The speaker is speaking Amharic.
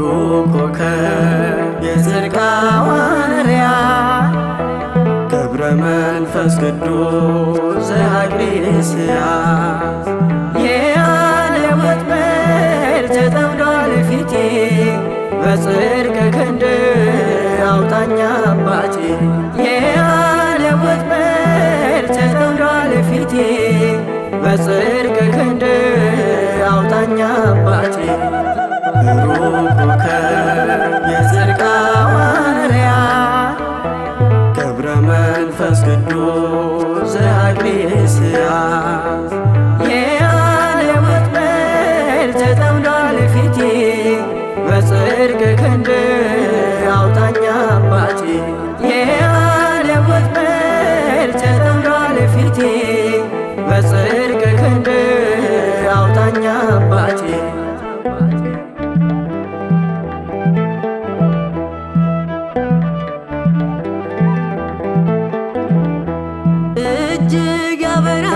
ብሩክ ኮከብ የጽድቅ ሐዋርያ ገብረ መንፈስ ቅዱስ ዘአግሬስያ የዓለም ወጥመድ ተጠምዷል ፊቴ በጽድቅ ክንድ አውጣኝ አባቴ የዓለም ወጥመድ ተጠምዷል ፊቴ በጽድቅ ክንድ አውጣኝ አባቴ ብሩክ ኮከብ የጽድቅ ሐዋርያ ገብረ መንፈስ ቅዱስ ዘአግሬስያ የዓለም ወጥመድ ተጠምዷል ፊቴ በጽድቅ ክንድ አውጣኝ አባቴ የዓለም ወጥመድ ተጠምዷል ፊቴ በጽድቅ ክንድ አውጣኝ አባቴ እጅግ ያበራ